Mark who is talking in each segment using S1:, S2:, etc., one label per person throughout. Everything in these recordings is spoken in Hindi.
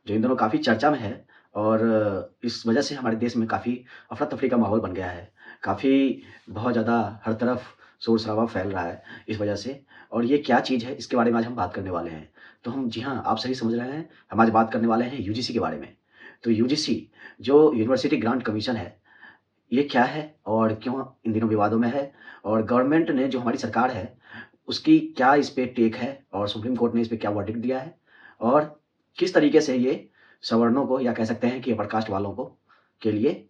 S1: जो इन दिनों काफ़ी चर्चा में है और इस वजह से हमारे देश में काफ़ी अफ़रा-तफ़री का माहौल बन गया है। काफ़ी बहुत ज़्यादा हर तरफ शोर-शराबा फैल रहा है इस वजह से और ये क्या चीज़ है इसके बारे में आज हम बात करने वाले हैं। तो हम जी हाँ, आप सही समझ रहे हैं, हम आज बात करने वाले हैं यूजीसी के बारे में। तो यूजीसी जो यूनिवर्सिटी ग्रांट कमीशन है, ये क्या है और क्यों इन दिनों विवादों में है? और गवर्नमेंट ने जो हमारी सरकार है, उसकी क्या इस पे टेक है और सुप्रीम कोर्ट ने इस पे क्या वर्डिक्ट दिया है? और किस तरीके से ये सवर्णों को या कह सकते हैं कि अपर कास्ट वालों को के लिए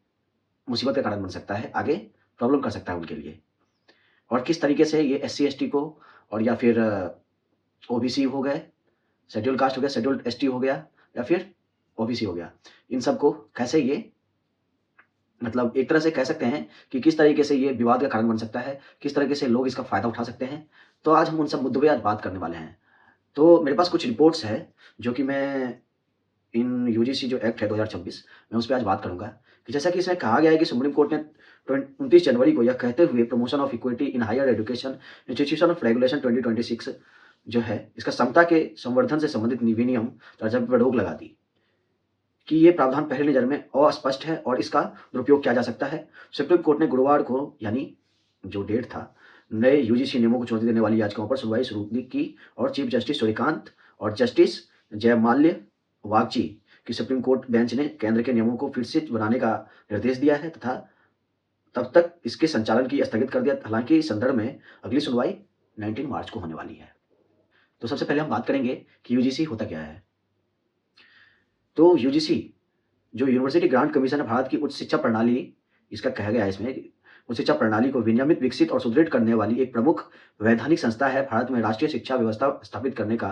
S1: मुसीबत का कारण बन सकता है, आगे प्रॉब्लम कर सकता है उनके लिए? और किस तरीके से ये एससी, एसटी को और या फिर ओबीसी हो गए, शेड्यूल कास्ट हो गया, शेड्यूल्ड एसटी हो गया या फिर ओबीसी हो गया। इन सबको कैसे ये मतलब एक तरह से कह सकते हैं कि किस तरीके से ये विवाद का कारण बन सकता है, किस तरीके से लोग इसका फ़ायदा उठा सकते हैं। तो आज हम उन सब मुद्दों पे आज बात करने वाले हैं। तो मेरे पास कुछ रिपोर्ट्स हैं, जो कि मैं इन यूजीसी जो एक्ट है 2026 मैं उस पे आज बात करूँगा कि जैसा कि इसमें कहा गया है कि सुप्रीम कोर्ट ने 29 जनवरी को यह कहते हुए promotion of equity in higher education institution of regulation 2026 जो है, इसका समता के संवर्धन से संबंधित विनियम चर्चा पर रोक लगा दी कि ये प्रावधान पहली नज़र में अस्पष्ट है और इसका दुरुपयोग किया जा सकता है। सुप्रीम कोर्ट ने गुरुवार को यानी जो डेट था, नए यूजीसी नियमों को चुनौती देने वाली याचिकाओं पर सुनवाई शुरू की और चीफ जस्टिस सूर्यकांत और जस्टिस जयमाल्य वागची की सुप्रीम कोर्ट बेंच ने केंद्र के नियमों को फिर से बनाने का निर्देश दिया है तथा तब तक इसके संचालन की स्थगित कर दिया। हालांकि इस संदर्भ में अगली सुनवाई 19 मार्च को होने वाली है। तो सबसे पहले हम बात करेंगे कि यूजीसी होता क्या है। तो यूजीसी जो यूनिवर्सिटी ग्रांट कमीशन है भारत की उच्च शिक्षा प्रणाली, इसका कहा गया है इसमें कि उच्च शिक्षा प्रणाली को विनियमित, विकसित और सुदृढ़ करने वाली एक प्रमुख वैधानिक संस्था है। भारत में राष्ट्रीय शिक्षा व्यवस्था स्थापित करने का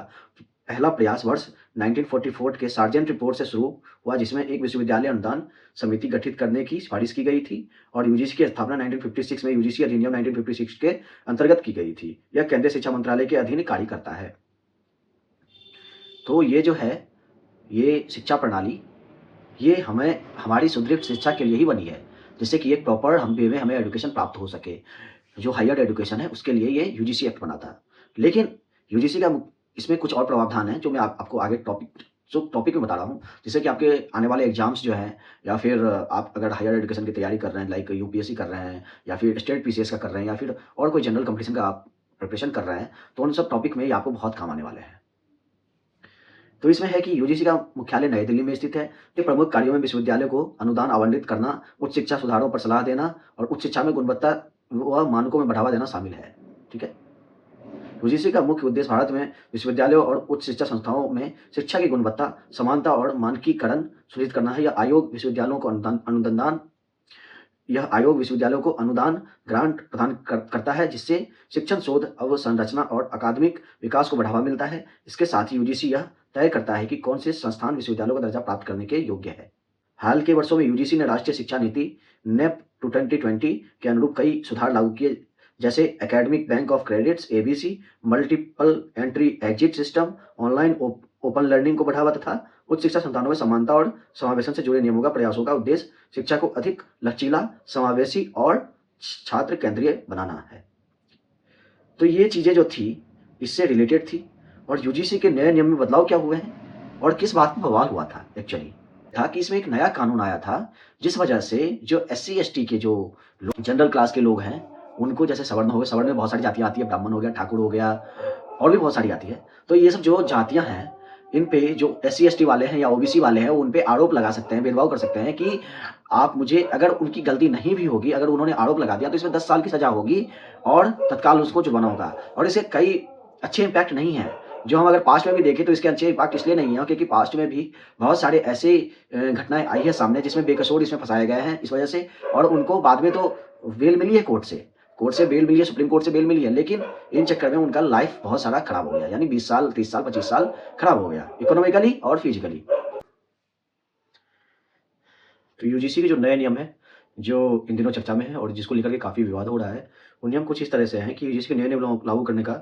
S1: पहला प्रयास वर्ष 1944 के सार्जेंट रिपोर्ट से शुरू हुआ, जिसमें एक विश्वविद्यालय अनुदान समिति गठित करने की सिफारिश की गई थी और यूजीसी की स्थापना 1956 में यूजीसी अधिनियम 1956 के अंतर्गत की गई थी। यह केंद्रीय शिक्षा मंत्रालय के अधीन कार्य करता है। तो ये जो है, ये शिक्षा प्रणाली ये हमें हमारी सुदृढ़ शिक्षा के लिए ही बनी है, जिससे कि एक प्रॉपर हम वे में हमें एजुकेशन प्राप्त हो सके। जो हायर एजुकेशन है उसके लिए ये यूजीसी एक्ट बना था। लेकिन यूजीसी का इसमें कुछ और प्रावधान हैं जो मैं आपको आगे टॉपिक में बता रहा हूँ, जिससे कि आपके आने वाले एग्ज़ाम्स जो हैं या फिर आप अगर हायर एजुकेशन की तैयारी कर रहे हैं लाइक यूपीएससी कर रहे हैं या फिर स्टेट पीसीएस का कर रहे हैं या फिर और कोई जनरल कॉम्पिटिशन का आप प्रिपरेशन कर रहे हैं, तो उन सब टॉपिक में ये आपको बहुत काम आने वाले हैं। तो इसमें है कि यूजीसी का मुख्यालय नई दिल्ली में स्थित है। ये प्रमुख कार्यों में विश्वविद्यालय को अनुदान आवंटित करना, उच्च शिक्षा सुधारों पर सलाह देना और उच्च शिक्षा में गुणवत्ता व मानकों में बढ़ावा देना शामिल है। ठीक है? यूजीसी का मुख्य उद्देश्य भारत में विश्वविद्यालयों और उच्च शिक्षा संस्थाओं में शिक्षा की गुणवत्ता, समानता और मानकीकरण सुनिश्चित करना है। यह आयोग विश्वविद्यालयों को अनुदान ग्रांट प्रदान करता है, जिससे शिक्षण, शोध, अवसंरचना और अकादमिक विकास को बढ़ावा मिलता है। इसके साथ ही यूजीसी यह तय करता है कि कौन से संस्थान विश्वविद्यालयों का दर्जा प्राप्त करने के योग्य है। हाल के वर्षों में यूजीसी ने राष्ट्रीय शिक्षा नीति नेप 2020 के अनुरूप कई सुधार लागू किए, जैसे academic bank of credits ABC, multiple entry exit system, online open learning को बढ़ावा तथा उच्च शिक्षा संस्थानों में समानता और समावेशन से जुड़े नियमों का प्रयासों का उद्देश्य शिक्षा को अधिक लचीला, समावेशी और छात्र केंद्रीय बनाना है। तो ये चीज़ें जो थी इससे रिलेटेड थी और यूजीसी के नए नियम में बदलाव क्या हुए हैं और किस बात पर बवाल हुआ था एक्चुअली था कि इसमें एक नया कानून आया था, जिस वजह से जो एससी एसटी के जो जनरल क्लास के लोग हैं उनको, जैसे सवर्ण हो गए, सवर्ण में बहुत सारी जातियाँ आती है, ब्राह्मण हो गया, ठाकुर हो गया और भी बहुत सारी आती है। तो ये सब जो जातियाँ हैं, इन पे जो एससी एसटी वाले हैं या ओबीसी वाले हैं, उन पे आरोप लगा सकते हैं, भेदभाव कर सकते हैं कि आप मुझे, अगर उनकी गलती नहीं भी होगी, अगर उन्होंने आरोप लगा दिया तो इसमें 10 साल की सज़ा होगी और तत्काल उसको जुर्माना होगा। और इससे कई अच्छे इम्पैक्ट नहीं है, जो हम अगर पास्ट में भी देखें तो इसके अच्छे इम्पैक्ट इसलिए नहीं है क्योंकि पास्ट में भी बहुत सारे ऐसे घटनाएँ आई हैं सामने जिसमें बेकसूर इसमें फँसाए गए हैं इस वजह से, और उनको बाद में तो बेल मिली है कोर्ट से बेल मिली है, सुप्रीम कोर्ट से बेल मिली है, लेकिन इन चक्कर में उनका लाइफ बहुत सारा खराब हो गया, यानी 20 साल, 30 साल, 25 साल खराब हो गया, इकोनॉमिकली और फिजिकली। तो यूजीसी के जो नए नियम हैं, जो इन दिनों चर्चा में है और जिसको लेकर के काफ़ी विवाद हो रहा है, वो नियम कुछ इस तरह से हैं कि यूजीसी के नए नियम लागू करने का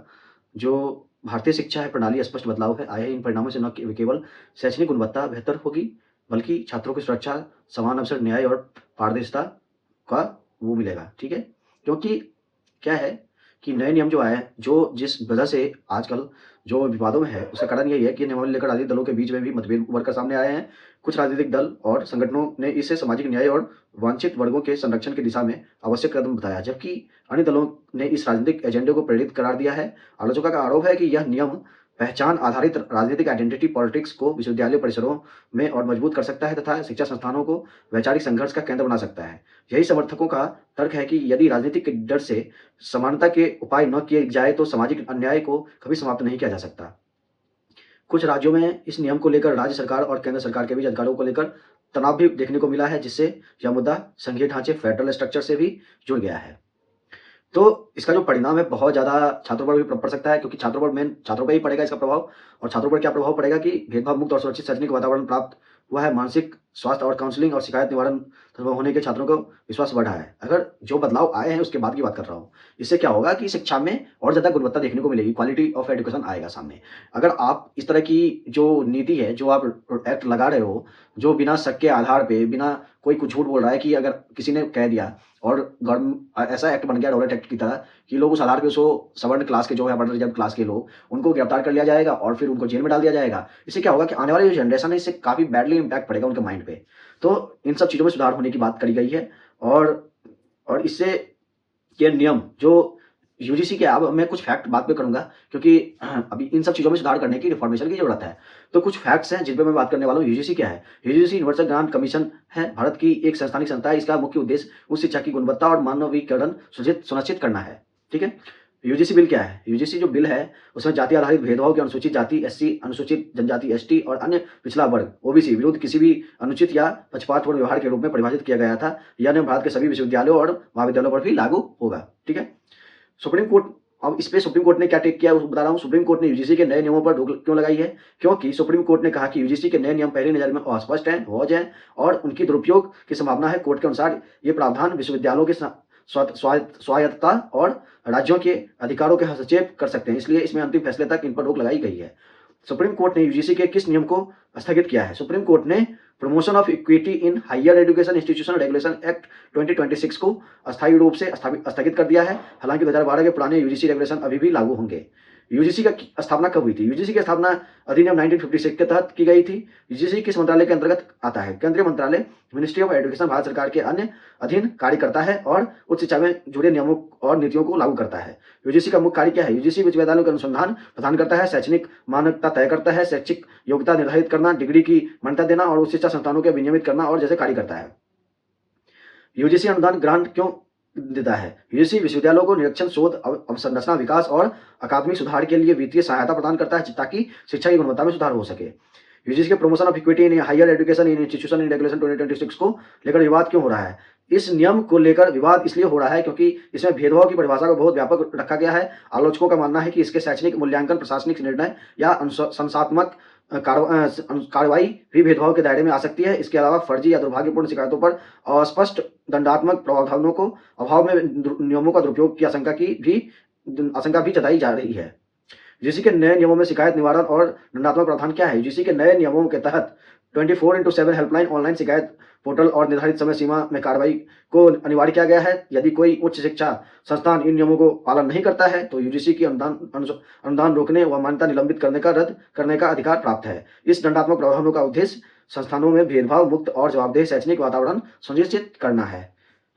S1: जो भारतीय शिक्षा है प्रणाली स्पष्ट बदलाव है आए हैं। इन परिणामों से न केवल शैक्षणिक गुणवत्ता बेहतर होगी, बल्कि छात्रों की सुरक्षा, समान अवसर, न्याय और पारदर्शिता का वो मिलेगा। ठीक है? क्योंकि क्या है कि नए नियम जो आए हैं, जो जिस वजह से आजकल जो विवादों में है, उसका कारण यही है कि नियमावली लेकर राजनीतिक दलों के बीच में भी मतभेद उभर कर सामने आए हैं। कुछ राजनीतिक दल और संगठनों ने इसे सामाजिक न्याय और वांछित वर्गों के संरक्षण की दिशा में आवश्यक कदम बताया, जबकि अन्य दलों ने इस राजनीतिक एजेंडे को प्रेरित करार दिया है। आलोचकों का आरोप है कि यह नियम पहचान आधारित राजनीतिक आइडेंटिटी पॉलिटिक्स को विश्वविद्यालय परिसरों में और मजबूत कर सकता है तथा शिक्षा संस्थानों को वैचारिक संघर्ष का केंद्र बना सकता है। यही समर्थकों का तर्क है कि यदि राजनीति के डर से समानता के उपाय न किए जाए तो सामाजिक अन्याय को कभी समाप्त नहीं किया जा सकता। कुछ राज्यों में इस नियम को लेकर राज्य सरकार और केंद्र सरकार के बीच अधिकारों को लेकर तनाव भी देखने को मिला है, जिससे यह मुद्दा संघीय ढांचे फेडरल स्ट्रक्चर से भी जुड़ गया है। तो इसका जो परिणाम है बहुत ज़्यादा छात्रों पर भी पड़ सकता है, क्योंकि छात्रों पर ही पड़ेगा इसका प्रभाव। और छात्रों पर क्या प्रभाव पड़ेगा कि भेदभाव मुक्त और सुरक्षित शैक्षणिक वातावरण प्राप्त हुआ है, मानसिक स्वास्थ्य और काउंसलिंग और शिकायत निवारण होने के छात्रों को विश्वास बढ़ा है। अगर जो बदलाव आए हैं उसके बाद की बात कर रहा हूँ, इससे क्या होगा कि शिक्षा में और ज़्यादा गुणवत्ता देखने को मिलेगी, क्वालिटी ऑफ एजुकेशन आएगा सामने। अगर आप इस तरह की जो नीति है, जो आप एक्ट लगा रहे हो, जो बिना शक के आधार पे, बिना कोई कुछ झूठ बोल रहा है कि अगर किसी ने कह दिया और ऐसा एक्ट बन गया रॉलेट एक्ट की तरह कि लोग उस आधार पे उसको सवर्ण क्लास के जो है, बड़े रिजर्व क्लास के लोग, उनको गिरफ्तार कर लिया जाएगा और फिर उनको जेल में डाल दिया जाएगा। इससे क्या होगा कि आने वाली जो जनरेशन है, इससे काफ़ी बैडली इम्पैक्ट पड़ेगा उनके माइंड पे। तो इन सब चीज़ों में सुधार होने की बात करी गई है। और इससे ये नियम जो यूजीसी के, अब मैं कुछ फैक्ट बात पे करूँगा, क्योंकि अभी इन सब चीज़ों में सुधार करने की रिफॉर्मेशन की ज़रूरत है। तो कुछ फैक्ट्स हैं जिन पे मैं बात करने वाला हूँ। यूजीसी क्या है? यूजीसी यूनिवर्सल ग्रांट कमीशन है, भारत की एक संस्थानिक संस्था है। इसका मुख्य उद्देश्य उच्च शिक्षा की गुणवत्ता और मानवीकरण सुनिश्चित करना है। ठीक है? यूजीसी बिल क्या है? यूजीसी जो बिल है उसमें जाति आधारित भेदभाव की अनुसूचित जाति एससी, अनुसूचित जनजाति एसटी और अन्य पिछड़ा वर्ग ओबीसी विरुद्ध किसी भी अनुचित या पक्षपातपूर्ण व्यवहार के रूप में परिभाषित किया गया था। यह नियम भारत के सभी विश्वविद्यालयों और महाविद्यालयों पर भी लागू होगा। ठीक है? सुप्रीम कोर्ट, अब इस पे सुप्रीम कोर्ट ने क्या टेक किया बता रहा हूँ। सुप्रीम कोर्ट ने यूजीसी के नए नियमों पर रोक क्यों लगाई है? क्योंकि सुप्रीम कोर्ट ने कहा कि यूजीसी के नए नियम पहली नज़र में अस्पष्ट हैं, वॉज हैं और उनकी दुरुपयोग की संभावना है। कोर्ट के अनुसार ये प्रावधान विश्वविद्यालयों के स्वायत्तता और राज्यों के अधिकारों के हस्तक्षेप कर सकते हैं, इसलिए इसमें अंतिम फैसले तक इन पर रोक लगाई गई है। सुप्रीम कोर्ट ने यूजीसी के किस नियम को स्थगित किया है? सुप्रीम कोर्ट ने promotion of equity in higher education institution regulation act 2026 को अस्थायी रूप से स्थगित कर दिया है। हालांकि 2012 के पुराने यूजीसी रेगुलेशन अभी भी लागू होंगे। यूजीसी का स्थापना कब हुई थी? यूजीसी की स्थापना अधिनियम 1956 के तहत की गई थी। यूजीसी किस मंत्रालय के अंतर्गत आता है? केंद्रीय मंत्रालय, मिनिस्ट्री ऑफ एजुकेशन भारत सरकार के अन्य अधीन कार्य करता है और उच्च शिक्षा में जुड़े नियमों और नीतियों को लागू करता है। यूजीसी का मुख्य कार्य क्या है? यूजीसी विश्वविद्यालयों के अनुसंधान प्रदान करता है, शैक्षणिक मानकता तय करता है, शैक्षिक योग्यता निर्धारित करना, डिग्री की मान्यता देना और उच्च शिक्षा संस्थानों के विनियमित करना और जैसे कार्य करता है। यूजीसी अनुदान ग्रांट क्यों देता है? यूजीसी विश्वविद्यालयों को निरीक्षण, शोध, अवसंरचना विकास और अकादमिक सुधार के लिए वित्तीय सहायता प्रदान करता है ताकि शिक्षा की गुणवत्ता में सुधार हो सके। यूजीसी के promotion of equity in higher education in institution in regulation 2026 को लेकर विवाद क्यों हो रहा है? इस नियम को लेकर विवाद इसलिए हो रहा है क्योंकि इसमें भेदभाव की परिभाषा को बहुत व्यापक रखा गया है। आलोचकों का मानना है कि इसके शैक्षणिक मूल्यांकन, प्रशासनिक निर्णय या अनुशासनात्मक कार्रवाई भी भेदभाव के दायरे में आ सकती है। इसके अलावा फर्जी या दुर्भाग्यपूर्ण शिकायतों पर अस्पष्ट दंडात्मक प्रावधानों को अभाव में नियमों का दुरुपयोग की आशंका भी जताई जा रही है। यूजीसी के नए नियमों में शिकायत निवारण और दंडात्मक प्रावधान क्या है? यूजीसी के नए नियमों के तहत 24x7 हेल्पलाइन, ऑनलाइन शिकायत पोर्टल और निर्धारित समय सीमा में कार्रवाई को अनिवार्य किया गया है। यदि कोई उच्च शिक्षा संस्थान इन नियमों को पालन नहीं करता है तो यूजीसी की अनुदान रोकने व मान्यता निलंबित रद्द करने का अधिकार प्राप्त है। इस दंडात्मक प्रावधानों का उद्देश्य संस्थानों में भेदभाव मुक्त और जवाबदेह शैक्षणिक वातावरण सुनिश्चित करना है।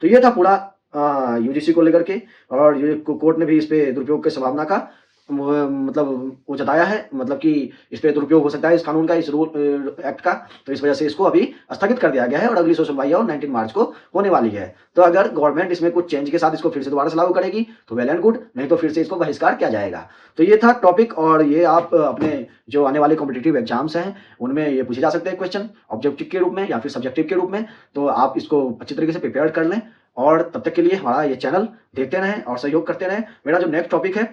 S1: तो ये था पूरा यूजीसी को लेकर के, और कोर्ट ने भी इस पे दुरुपयोग की संभावना का मतलब वो जताया है, मतलब कि इस पे दुरुपयोग हो सकता है इस कानून का, इस रूल एक्ट का। तो इस वजह से इसको अभी स्थगित कर दिया गया है और अगली सुनवाई और 19 मार्च को होने वाली है। तो अगर गवर्नमेंट इसमें कुछ चेंज के साथ इसको फिर से दोबारा से लागू करेगी तो वेल एंड गुड, नहीं तो फिर से इसको बहिष्कार किया जाएगा। तो ये था टॉपिक, और ये आप अपने जो आने वाले कॉम्पिटिटिव एग्जाम्स हैं उनमें ये पूछे जा सकते हैं क्वेश्चन, ऑब्जेक्टिव के रूप में या फिर सब्जेक्टिव के रूप में। तो आप इसको अच्छी तरीके से प्रिपेयर कर लें, और तब तक के लिए हमारा ये चैनल देखते रहें और सहयोग करते रहें। मेरा जो नेक्स्ट टॉपिक है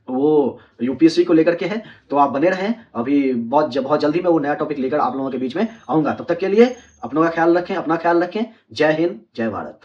S1: वो यूपीएससी को लेकर के है, तो आप बने रहें। अभी बहुत जल्दी मैं वो नया टॉपिक लेकर आप लोगों के बीच में आऊँगा। तब तक के लिए अपनों का ख्याल रखें, अपना ख्याल रखें। जय हिंद, जय भारत।